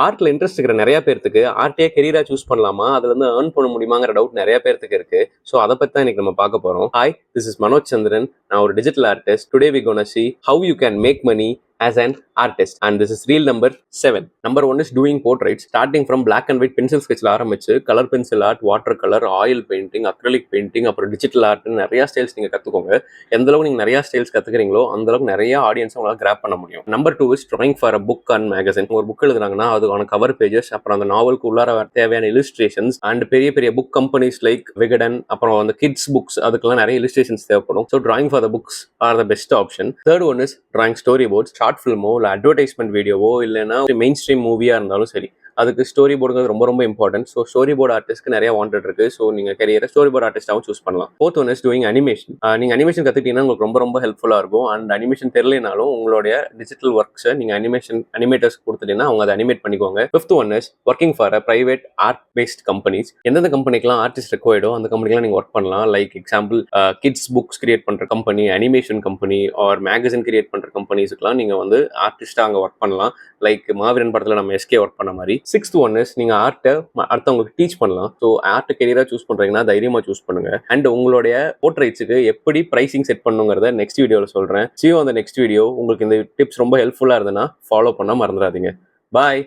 ஆர்ட்ல interest இருக்கிற நிறைய பேர்த்துக்கு ஆர்ட்டே கெரியரா சூஸ் பண்ணலாமா, அதுல இருந்து ஏர்ன் பண்ண முடியுமாங்கிற டவுட் நிறைய பேர்த்துக்கு இருக்கு. ஸோ அதை பத்தி தான் இன்னைக்கு நம்ம பார்க்க போறோம். Hi, this is Manoj Chandran. நான் ஒரு digital artist. Today we gonna see how you can make money as an artist, and this is reel number 7. Number 1 is doing portraits, starting from black and white pencil sketchல ஆரம்பிச்சு colour pencil art, water colour, oil painting, acrylic painting, அப்புறம் digital art, நிறைய styles நீங்க கத்துக்கோங்க. எந்த அளவுக்கு நீங்க நிறைய styles கத்துக்கிறீங்களோ அந்த அளவுக்கு நிறைய ஆடியன்ஸ் உங்களால கிராப் பண்ண முடியும். Number 2 is drawing for a book and magazine. ஒரு புக் எழுதுறாங்கன்னா அதுக்கான கவர் பேஜஸ், அப்புறம் அந்த நாவலுக்கு உள்ளார தேவையான இல்லுஸ்ட்ரேஷன்ஸ், அண்ட் பெரிய பெரிய புக் கம்பெனிஸ் லைக் விகடன், அப்புறம் அந்த கிட்ஸ் புக்ஸ், அதுக்கெல்லாம் நிறைய இல்லுஸ்ட்ரேஷன்ஸ் தேவைப்படும். So drawing for the books are the best option. Third one is drawing story boards. Short ஃபிலிமோ இல்லை அட்வர்டைஸ்மெண்ட் வீடியோவோ இல்லைன்னா மெயின் ஸ்ட்ரீம் மூவியா இருந்தாலும் சரி, அதுக்கு ஸ்டோரி போர்டுங்கிறது ரொம்ப ரொம்ப இம்பார்ட்டன்ட். ஸோ ஸ்டோரி போர்டு ஆர்டிஸ்ட்க்கு நிறைய வாண்டட் இருக்கு. ஸோ நீங்க கரியரை ஸ்டோரி போர்டு ஆர்டிஸ்டாகவும் சூஸ் பண்ணலாம். Fourth one is doing animation. நீங்க அனிமேஷன் கத்துக்கிட்டீங்கன்னா உங்களுக்கு ரொம்ப ரொம்ப ஹெல்ப்ஃபுல்லா இருக்கும். அண்ட் அனிமேஷன் தெரியலனாலும் உங்களுடைய டிஜிட்டல் ஒர்க்ஸை நீங்க அனிமேட்டர்ஸ் கொடுத்துட்டீங்கன்னா அவங்க அதை அனிமேட் பண்ணிக்கோங்க. Fifth one is working for a private art based companies. எந்தெந்த கம்பெனிக்கெல்லாம் ஆர்டிஸ்ட் ரெக்வயர்டோ அந்த கம்பெனிக்கெல்லாம் நீங்க ஒர்க் பண்ணலாம். Like example kids books create பண்ற company, animation company or magazine create பண்ற கம்பெனிஸ்க்குலாம் நீங்க வந்து ஆர்டிஸ்டா அங்க ஒர்க் பண்ணலாம். லைக் மாவீரன் படத்துல நம்ம எஸ்கே ஒர்க் பண்ண மாதிரி. சிக்ஸ்த் ஒன் இஸ் நீங்க ஆர்ட்டை அடுத்தவங்களுக்கு டீச் பண்ணலாம். ஸோ ஆர்ட் கெரியரா சூஸ் பண்றீங்கன்னா தைரியமா சூஸ் பண்ணுங்க. அண்ட் உங்களுடைய போர்ட்ரைட்ஸுக்கு எப்படி பிரைசிங் செட் பண்ணுங்கிறத நெக்ஸ்ட் வீடியோல சொல்றேன். See you on the next video. உங்களுக்கு இந்த டிப்ஸ் ரொம்ப ஹெல்ப்ஃபுல்லா இருந்ததுன்னா ஃபாலோ பண்ண மறந்துடாதீங்க. பாய்.